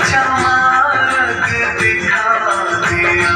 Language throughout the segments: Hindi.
चमक दिखा दिया,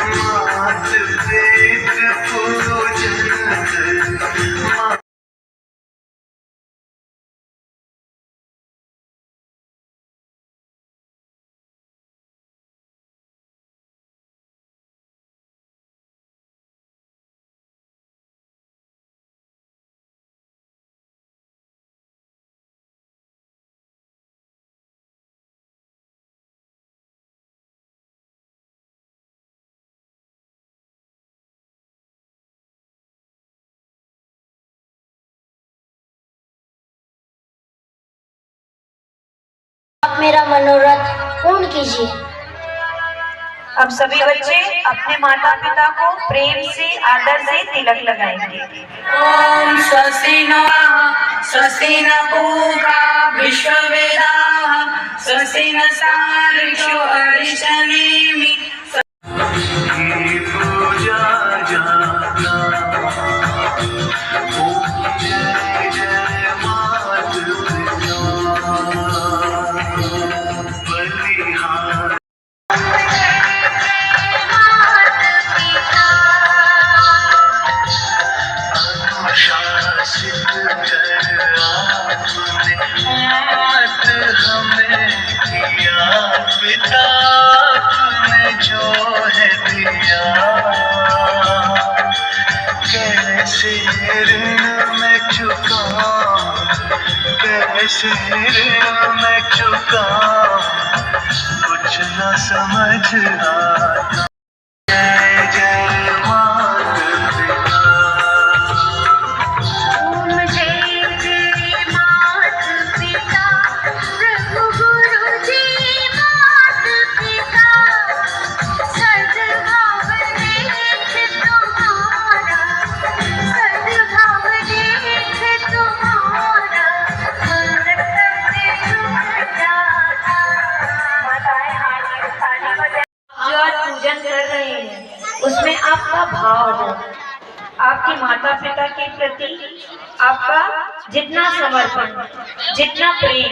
मात पेट पूजन आप मेरा मनोरथ पूर्ण कीजिए। अब सभी बच्चे अपने माता पिता को प्रेम से आदर से तिलक लगाएंगे। ओम स्वस्ति नः स्वस्ति न पूषा विश्ववेदाः स्वस्ति नस्तार्क्ष्यो अरिष्टनेमि। पूजा जाना, ओम जय जय मात पिता बलिहार। अनुशासित कर आपने मत हमें दिया, पिता आपने जो है दिया, कैसे ऋण मैं चुकाऊं, कैसे ऋण मैं चुकाऊं, कुछ न समझ आता। जय जय मात पिता। ओम जय जय मात पिता, प्रभु गुरु जी मात पिता, सद्भाव देख तुम्हारा, सद्भाव देख तुम्हारा, मन करते सुख जाता। माताएं ताली बजाएं। जो आज पूजन कर रहे हैं उसमें आपका भाव हो, आपके माता पिता के प्रति आपका जितना समर्पण, जितना प्रेम।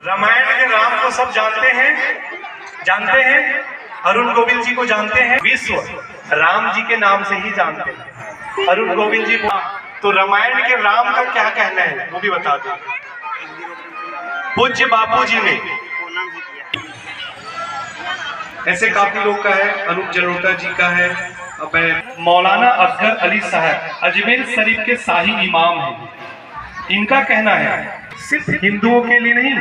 रामायण के राम को सब जानते हैं, अरुण गोविल जी को जानते हैं, विश्व राम जी के नाम से ही जानते हैं अरुण गोविल जी को। तो रामायण के राम का क्या कहना है वो भी बता दो। पूज्य बापू जी ने, ऐसे काफी लोग का है, अनूप जलोटा जी का है, मौलाना असगर अली साहब अजमेर शरीफ के शाही इमाम हैं। इनका कहना है सिर्फ हिंदुओं के लिए नहीं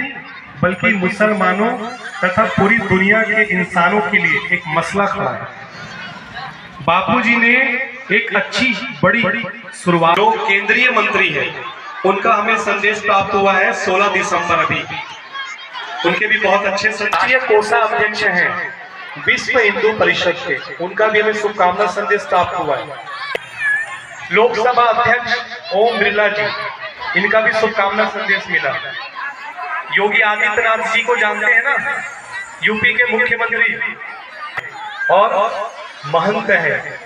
बल्कि मुसलमानों तथा पूरी दुनिया के इंसानों के लिए एक मसला खड़ा है। बापूजी ने एक अच्छी बड़ी शुरुआत, जो केंद्रीय मंत्री है उनका हमें संदेश प्राप्त हुआ है 16 दिसंबर अभी, उनके भी बहुत अच्छे राष्ट्रीय कोषाध्यक्ष हैं विश्व हिंदू परिषद के, उनका भी हमें शुभकामना संदेश प्राप्त हुआ है। लोकसभा अध्यक्ष ओम बिरला जी, इनका भी शुभकामना संदेश मिला। योगी आदित्यनाथ जी को जानते हैं ना, यूपी के मुख्यमंत्री और महंत है,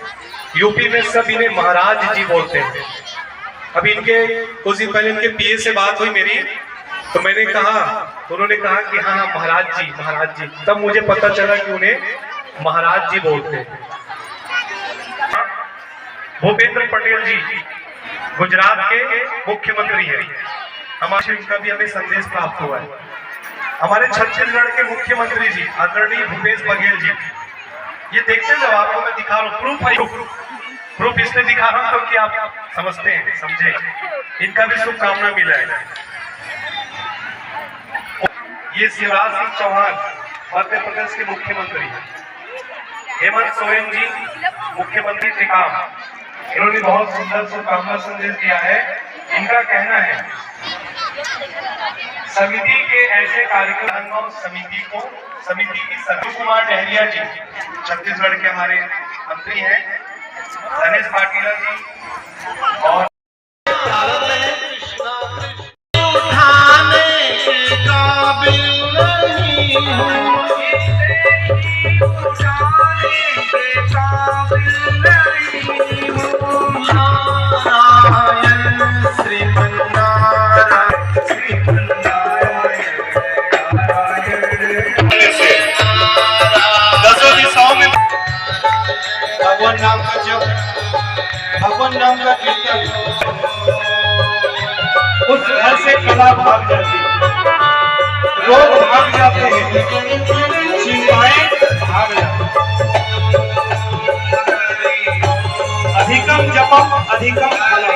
यूपी में सब इन्हें महाराज जी बोलते हैं। अभी इनके कुछ दिन पहले इनके पीए से बात हुई मेरी, तो मैंने कहा, उन्होंने कहा कि हाँ हाँ महाराज जी, तब मुझे पता चला कि उन्हें महाराज जी बोलते हैं। भूपेंद्र पटेल जी गुजरात के मुख्यमंत्री हैं, हमारे इनका भी हमें संदेश प्राप्त हुआ है। हमारे छत्तीसगढ़ के मुख्यमंत्री जी आदरणीय भूपेश बघेल जी, ये देखते हैं जब आपको मैं दिखा रहा हूँ, प्रूफ इसलिए दिखा रहा हूँ क्योंकि आप समझते हैं, समझे, इनका भी शुभकामना मिला है। ये शिवराज सिंह चौहान मध्य प्रदेश के मुख्यमंत्री हैं। हेमंत सोरेन जी मुख्यमंत्री टेकाम, इन्होंने बहुत सुंदर शुभकामना संदेश दिया है। इनका कहना है समिति के ऐसे कार्यक्रम समिति की सतीश कुमार डहरिया जी छत्तीसगढ़ के हमारे मंत्री हैं, गणेश पाटिल जी और उठाने के काबिल नहीं हूँ, उठाने के काबिल नहीं भगवान नाम का जप, भगवान नाम का कीर्तन, उस घर से कला भाग जाती है, रोग भाग जाते हैं, चिंताएं भाग जाती हैं। अधिकम जपम अधिकम फलम।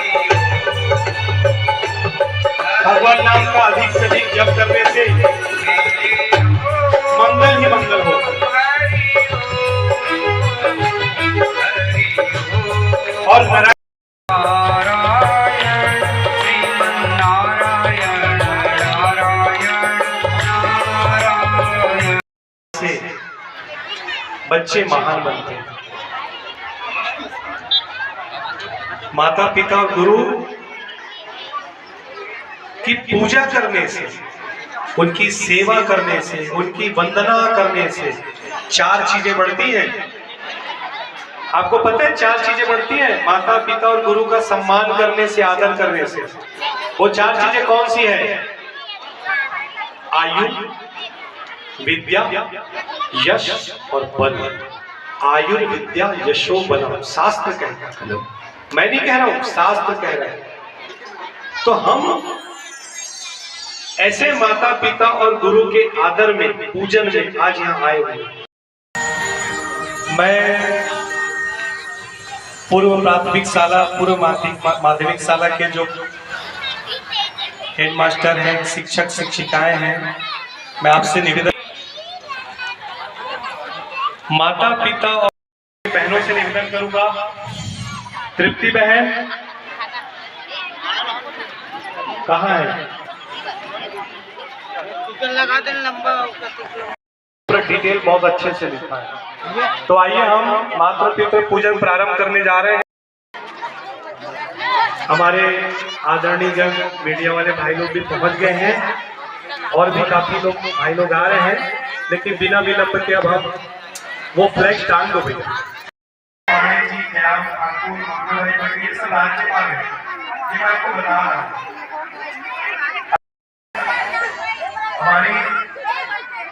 भगवान नाम का अधिक से अधिक जप करने से मंगल ही मंगल होता है। और बच्चे महान बनते हैं। माता पिता गुरु की पूजा करने से, उनकी सेवा करने से, उनकी वंदना करने से 4 चीजें बढ़ती हैं। आपको पता है 4 चीजें बढ़ती हैं माता पिता और गुरु का सम्मान करने से, आदर करने से। वो 4 चीजें कौन सी है? आयु, विद्या, यश और बल। आयुर्विद्या यशो बलम, शास्त्र कहता है, मैं नहीं कह रहा हूं, शास्त्र कह रहा है। तो हम ऐसे माता पिता और गुरु के आदर में, पूजन में आज यहाँ आए हुए। मैं पूर्व प्राथमिक शाला, पूर्व माध्यमिक शाला के जो हेडमास्टर हैं, शिक्षक शिक्षिकाएं हैं, मैं आपसे निवेदन, माता पिता और बहनों से निवेदन करूंगा। तृप्ति बहन कहाँ है? डिटेल बहुत अच्छे से लिखा है। तो आइए हम माता पिता पूजन प्रारंभ करने जा रहे हैं। हमारे आदरणीय जन मीडिया वाले भाई लोग भी पहुंच गए हैं और भी काफी लोग भाई लोग आ रहे हैं, लेकिन बिना विलंब के अब हम वो फ्लैग टांग दो भैया। हमारी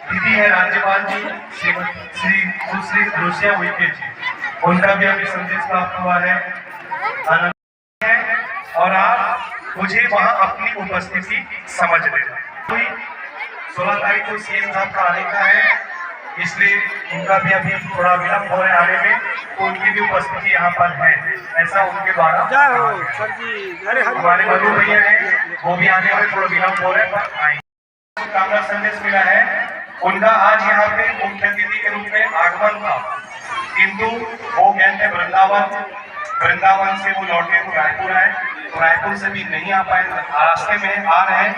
दीदी है राज्यपाल जी श्री सुश्री रुचिया उइके जी, उनका भी अभी संदेश प्राप्त हुआ है। आनंद है और आप मुझे वहां अपनी उपस्थिति समझ लेना। 16 तारीख को सीएम साहब का आने का है, इसलिए उनका भी अभी थोड़ा विलंब हो रहा है आने में, तो उनकी भी उपस्थिति यहाँ पर है, ऐसा उनके द्वारा। हमारे मधु भैया हैं, वो भी आने में थोड़ा विलंब हो रहा है, पर आएंगे। कामना संदेश मिला है, उनका आज यहाँ पे मुख्य अतिथि के रूप में आगमन था, किंतु वो गए थे वृंदावन, वृंदावन से वो लौटे तो रायपुर आए, तो रायपुर से भी नहीं आ पाए, रास्ते में आ रहे हैं।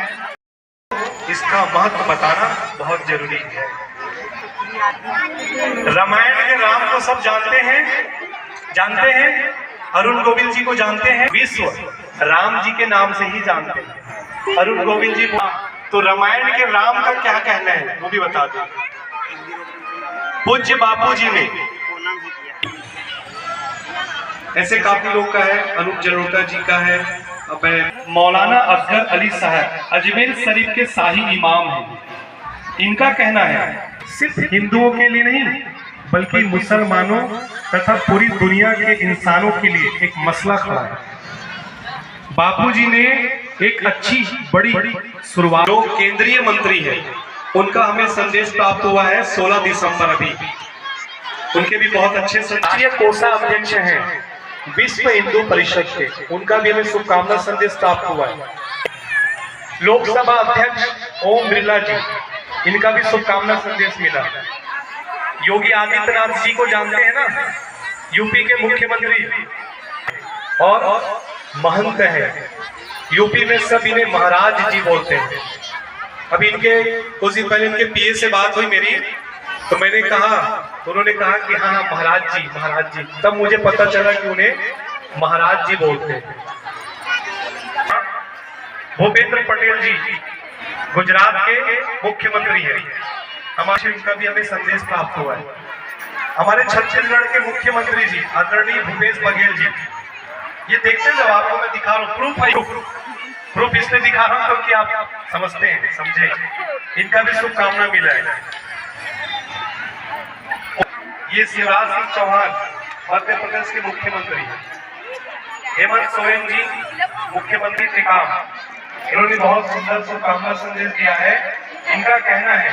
इसका महत्व बताना बहुत जरूरी है। रामायण के राम को सब जानते हैं, अरुण गोविंद जी को जानते हैं, विश्व राम जी के नाम से ही जानते हैं अरुण गोविंद जी को। तो रामायण के राम का क्या कहना है वो भी बता दो। पूज्य बापू जी ने, ऐसे काफी लोग का है, अनूप जलोटा जी का है, मौलाना अफजल अली साहब अजमेर शरीफ के शाही इमाम हैं। इनका कहना है सिर्फ हिंदुओं के लिए नहीं बल्कि मुसलमानों तथा पूरी दुनिया के इंसानों के लिए एक मसला खड़ा है। बापूजी ने एक अच्छी बड़ी शुरुआत, जो केंद्रीय मंत्री है उनका हमें संदेश प्राप्त हुआ है 16 दिसंबर अभी, उनके भी बहुत अच्छे से कोषा अध्यक्ष हैं विश्व हिंदू परिषद के, उनका भी हमें शुभकामना संदेश प्राप्त हुआ है। लोकसभा अध्यक्ष ओम बिरला जी, इनका भी शुभकामना संदेश मिला। योगी आदित्यनाथ जी को जानते हैं ना, यूपी के मुख्यमंत्री और महंत है, यूपी में सब इन्हें महाराज जी बोलते हैं। अभी इनके कुछ दिन पहले इनके पीए से बात हुई मेरी, तो मैंने कहा, तो उन्होंने कहा कि हाँ हाँ महाराज जी, तब मुझे पता चला कि उन्हें महाराज जी बोलते हैं। भूपेंद्र पटेल जी गुजरात के मुख्यमंत्री हैं, हमारे उनका भी हमें संदेश प्राप्त हुआ है। हमारे छत्तीसगढ़ के मुख्यमंत्री जी आदरणीय भूपेश बघेल जी, ये देखते जब आपको मैं दिखा रहा हूँ, प्रूफ इसलिए दिखा रहा हूँ क्योंकि आप समझते हैं, समझे, इनका भी शुभकामना मिला है। ये शिवराज सिंह चौहान मध्य प्रदेश के मुख्यमंत्री हेमंत सोरेन जी, मुख्यमंत्री टेकाम, इन्होंने बहुत सुंदर शुभकामना संदेश दिया है। इनका कहना है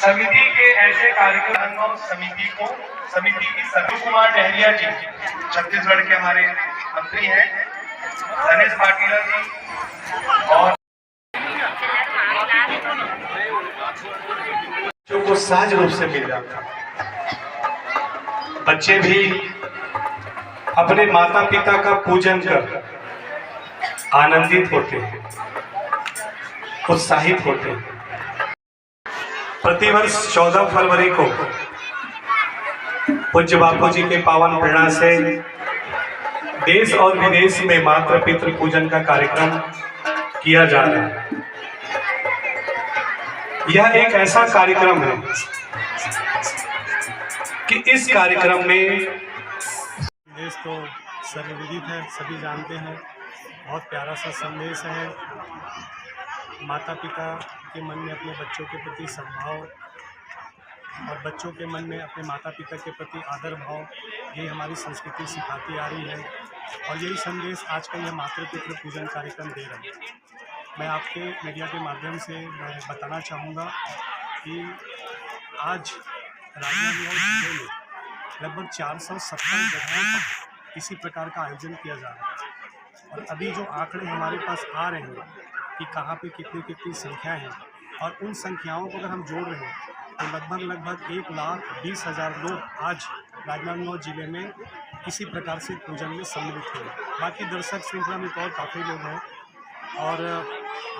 समिति के ऐसे कार्यक्रम समिति की सतीश कुमार डहरिया जी छत्तीसगढ़ के हमारे मंत्री हैं, गणेश पाटिल जी और बच्चों को सहज रूप से मिल जाता। बच्चे भी अपने माता पिता का पूजन कर आनंदित होते हैं, उत्साहित होते हैं। प्रतिवर्ष 14 फरवरी को पूज्य बापू जी के पावन प्रेरणा से देश और विदेश में मातृ पितृ पूजन का कार्यक्रम किया जा रहा है। यह एक ऐसा कार्यक्रम है कि इस कार्यक्रम में संदेश तो सर्वविदित है, सभी जानते हैं। बहुत प्यारा सा संदेश है। माता पिता के मन में अपने बच्चों के प्रति सद्भाव और बच्चों के मन में अपने माता पिता के प्रति आदर भाव, यही हमारी संस्कृति सिखाती आ रही है और यही संदेश आज का यह मातृ पितृ पूजन कार्यक्रम दे रहा है। मैं आपके मीडिया के माध्यम से मैं बताना चाहूँगा कि आज राजनांदगांव जिले में लगभग 470 जगहों पर इसी प्रकार का आयोजन किया जा रहा है और अभी जो आंकड़े हमारे पास आ रहे हैं कि कहाँ पे कितनी संख्या है और उन संख्याओं को अगर हम जोड़ रहे हैं तो लगभग 1,20,000 लोग आज राजनांदगांव जिले में किसी प्रकार से पूजन में सम्मिलित हुए। बाकी दर्शक श्रृंखला में तो और काफ़ी लोग हैं और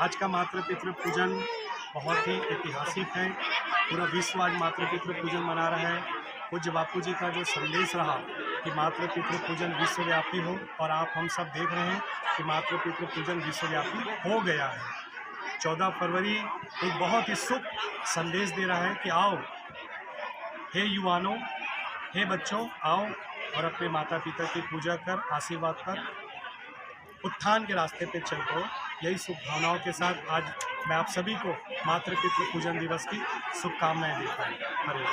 आज का मातृ पितृ पूजन बहुत ही ऐतिहासिक है। पूरा विश्व आज मातृ पितृ पूजन मना रहा है। पूज्य बापू जी का जो संदेश रहा कि मातृ पितृ पूजन विश्वव्यापी हो और आप हम सब देख रहे हैं कि मातृ पितृ पूजन विश्वव्यापी हो गया है। 14 फरवरी एक बहुत ही शुभ संदेश दे रहा है कि आओ हे युवानों, हे बच्चों, आओ और अपने माता पिता की पूजा कर, आशीर्वाद कर, उत्थान के रास्ते पे चल पड़ो। यही शुभकामनाओं के साथ आज मैं आप सभी को मातृ पितृ पूजन दिवस की शुभकामनाएं देता हूँ। हरे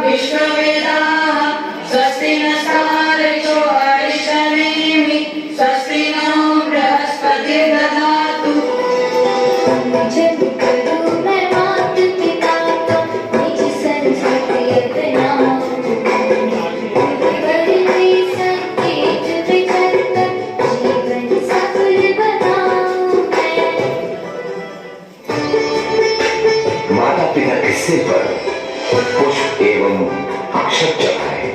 विश्ववेदाः स्वस्ति नस्तार्क्ष्यो अरिष्टनेमि स्वस्ति नो बृहस्पतिर्दधातु। जब करूँ मैं मात पिता का निज संस्कृति अपनाऊं, बड़ी संकेत विचर कर जीवन सफल बनाऊं मैं। माता पिता के सिर पर पुष्प एवं अक्षत चढ़ाए।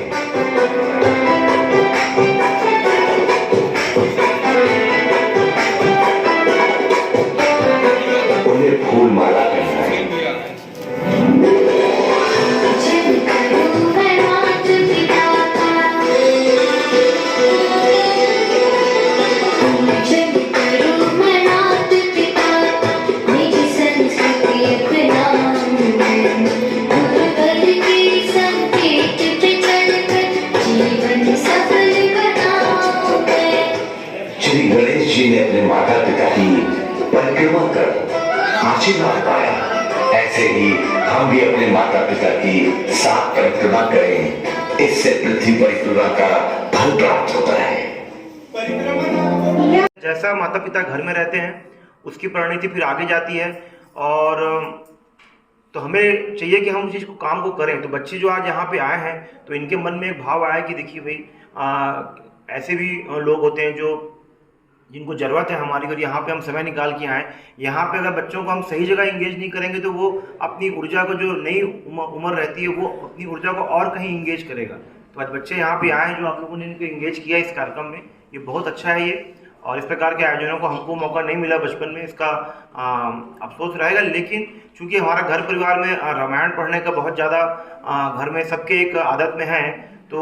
उन्हें फूल माला पहनाए। जब करूँ मैं मात पिता का, जब करूँ मैं मात पिता का निज संस्कृति अपनाऊं मैं। श्री गणेश जी ने अपने माता पिता की परिक्रमा कर आशीर्वाद पाया, ऐसे ही हम भी अपने माता पिता की साथ परिक्रमा करें। इससे पृथ्वी परिक्रमा का फल प्राप्त होता है। जैसा माता पिता घर में रहते हैं उसकी परिणति फिर आगे जाती है और तो हमें चाहिए कि हम उस चीज़ को काम को करें। तो बच्चे जो आज यहाँ पे आए हैं तो इनके मन में एक भाव आया कि देखिए भाई ऐसे भी लोग होते हैं जो जिनको ज़रूरत है हमारी, और यहाँ पे हम समय निकाल के आए। यहाँ पे अगर बच्चों को हम सही जगह इंगेज नहीं करेंगे तो वो अपनी ऊर्जा को, जो नई उम्र रहती है, वो अपनी ऊर्जा को और कहीं इंगेज करेगा। तो आज बच्चे यहाँ पे आए हैं जो आप लोगों ने इनको इंगेज किया इस कार्यक्रम में, ये बहुत अच्छा है ये। और इस प्रकार के आयोजनों को हमको मौका नहीं मिला बचपन में, इसका अफसोस रहेगा। लेकिन चूँकि हमारा घर परिवार में रामायण पढ़ने का बहुत ज़्यादा घर में सबके एक आदत में है, तो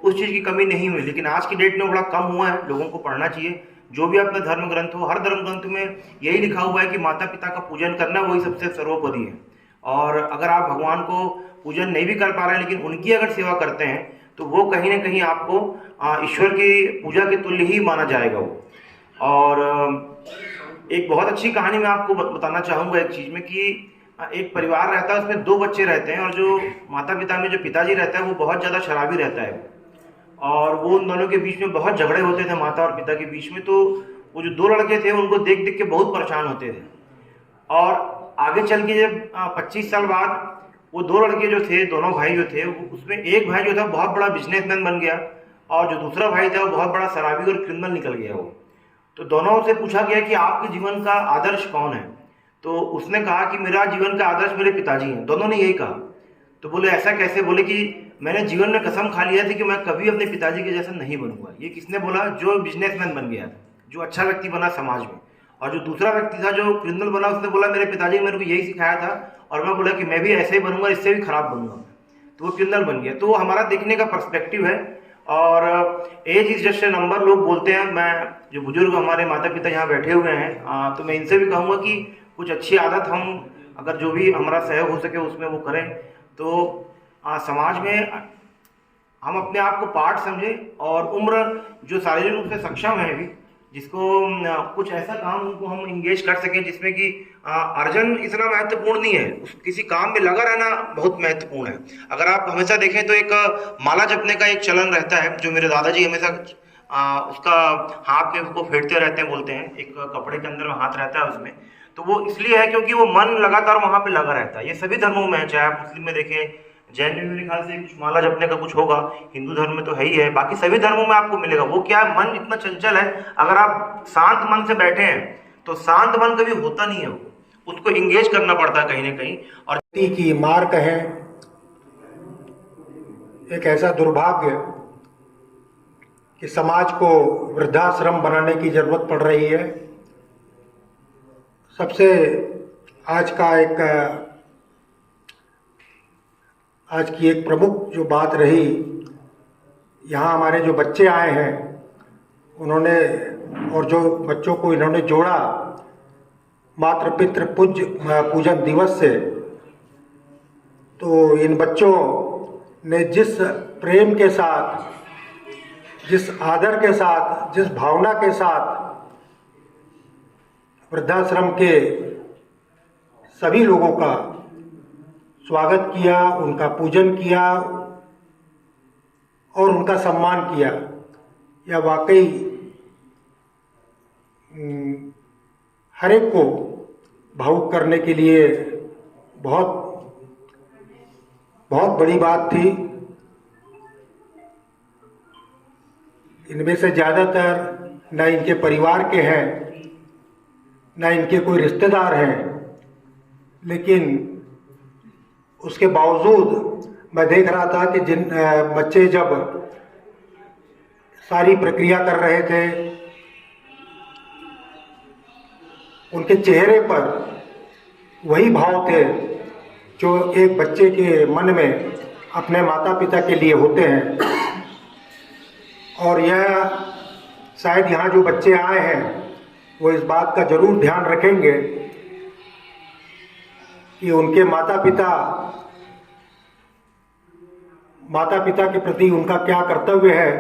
उस चीज़ की कमी नहीं हुई। लेकिन आज की डेट में बड़ा कम हुआ है, लोगों को पढ़ना चाहिए। जो भी अपना धर्म ग्रंथ हो, हर धर्म ग्रंथ में यही लिखा हुआ है कि माता पिता का पूजन करना वही सबसे सर्वोपरि है। और अगर आप भगवान को पूजन नहीं भी कर पा रहे हैं लेकिन उनकी अगर सेवा करते हैं तो वो कहीं ना कहीं आपको ईश्वर की पूजा के तुल्य ही माना जाएगा वो। और एक बहुत अच्छी कहानी मैं आपको बताना चाहूँगा एक चीज़ में कि एक परिवार रहता है, उसमें 2 बच्चे रहते हैं, और जो माता पिता में जो पिताजी रहता है वो बहुत ज़्यादा शराबी रहता है, और वो उन दोनों के बीच में बहुत झगड़े होते थे माता और पिता के बीच में। तो वो जो 2 लड़के थे उनको देख देख के बहुत परेशान होते थे, और आगे चल के जब 25 साल बाद वो 2 लड़के जो थे, दोनों भाई जो थे, उसमें एक भाई जो था बहुत बड़ा बिजनेसमैन बन गया, और जो दूसरा भाई था वो बहुत बड़ा शराबी और क्रिमिनल निकल गया वो। तो दोनों से पूछा गया कि आपके जीवन का आदर्श कौन है, तो उसने कहा कि मेरा जीवन का आदर्श मेरे पिताजी हैं। दोनों ने यही कहा। तो बोले ऐसा कैसे? बोले कि मैंने जीवन में कसम खा लिया थी कि मैं कभी अपने पिताजी के जैसा नहीं बनूंगा। ये किसने बोला? जो बिजनेसमैन बन गया, जो अच्छा व्यक्ति बना समाज में। और जो दूसरा व्यक्ति था जो क्रिमिनल बना, उसने बोला मेरे पिताजी ने मेरे को यही सिखाया था, और मैं बोला कि मैं भी ऐसे ही बनूंगा, इससे भी खराब बनूंगा, तो वो क्रिमिनल बन गया। तो वो हमारा देखने का पर्सपेक्टिव है। और age is just a number लोग बोलते हैं। मैं जो बुजुर्ग हमारे माता पिता यहाँ बैठे हुए हैं, तो मैं इनसे भी कहूँगा कि कुछ अच्छी आदत हम अगर जो भी हमारा सहयोग हो सके उसमें वो करें, तो समाज में हम अपने आप को पार्ट समझें, और उम्र जो शारीरिक रूप से सक्षम है अभी, जिसको कुछ ऐसा काम उनको हम इंगेज कर सकें जिसमें कि अर्जन इतना महत्वपूर्ण नहीं है, किसी काम में लगा रहना बहुत महत्वपूर्ण है। अगर आप हमेशा देखें तो एक माला जपने का एक चलन रहता है, जो मेरे दादाजी हमेशा उसका हाथ में उसको फेरते रहते हैं, बोलते हैं, एक कपड़े के अंदर हाथ रहता है उसमें। तो वो इसलिए है क्योंकि वो मन लगातार वहाँ पे लगा रहता है। ये सभी धर्मों में है, चाहे आप मुस्लिम में देखें, जैन में मेरे ख्याल से कुछ माला जपने का कुछ होगा, हिंदू धर्म में तो है ही है, बाकी सभी धर्मों में आपको मिलेगा। वो क्या है, मन इतना चंचल है, अगर आप शांत मन से बैठे हैं तो शांत मन कभी होता नहीं है, उसको इंगेज करना पड़ता है कहीं ना कहीं। और की मार्ग है, एक ऐसा दुर्भाग्य कि समाज को वृद्धाश्रम बनाने की जरूरत पड़ रही है। सबसे आज की एक प्रमुख जो बात रही, यहाँ हमारे जो बच्चे आए हैं उन्होंने, और जो बच्चों को इन्होंने जोड़ा मातृ पितृ पूजन दिवस से, तो इन बच्चों ने जिस प्रेम के साथ, जिस आदर के साथ, जिस भावना के साथ वृद्धाश्रम के सभी लोगों का स्वागत किया, उनका पूजन किया और उनका सम्मान किया, यह वाकई हर एक को भावुक करने के लिए बहुत बहुत बड़ी बात थी। इनमें से ज़्यादातर न इनके परिवार के हैं, न इनके कोई रिश्तेदार हैं, लेकिन उसके बावजूद मैं देख रहा था कि जिन बच्चे जब सारी प्रक्रिया कर रहे थे, उनके चेहरे पर वही भाव थे जो एक बच्चे के मन में अपने माता पिता के लिए होते हैं। और यह शायद यहाँ जो बच्चे आए हैं वो इस बात का जरूर ध्यान रखेंगे कि उनके माता पिता के प्रति उनका क्या कर्तव्य है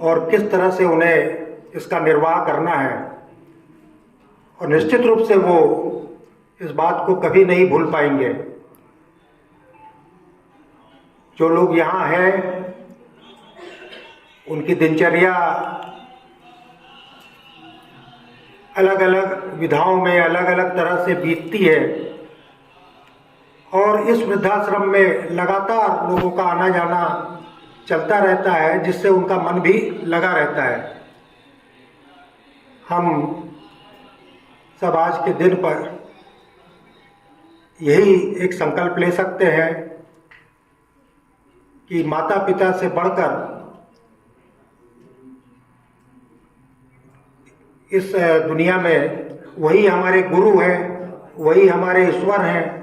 और किस तरह से उन्हें इसका निर्वाह करना है। और निश्चित रूप से वो इस बात को कभी नहीं भूल पाएंगे। जो लोग यहाँ हैं उनकी दिनचर्या अलग अलग विधाओं में अलग अलग तरह से बीतती है, और इस वृद्धाश्रम में लगातार लोगों का आना जाना चलता रहता है, जिससे उनका मन भी लगा रहता है। हम सब आज के दिन पर यही एक संकल्प ले सकते हैं कि माता पिता से बढ़कर इस दुनिया में वही हमारे गुरु हैं, वही हमारे ईश्वर हैं।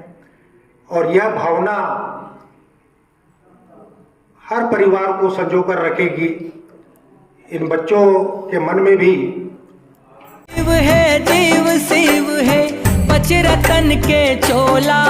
और यह भावना हर परिवार को संजो कर रखेगी। इन बच्चों के मन में भी देव है, देव शिव है, बच रतन के चोला।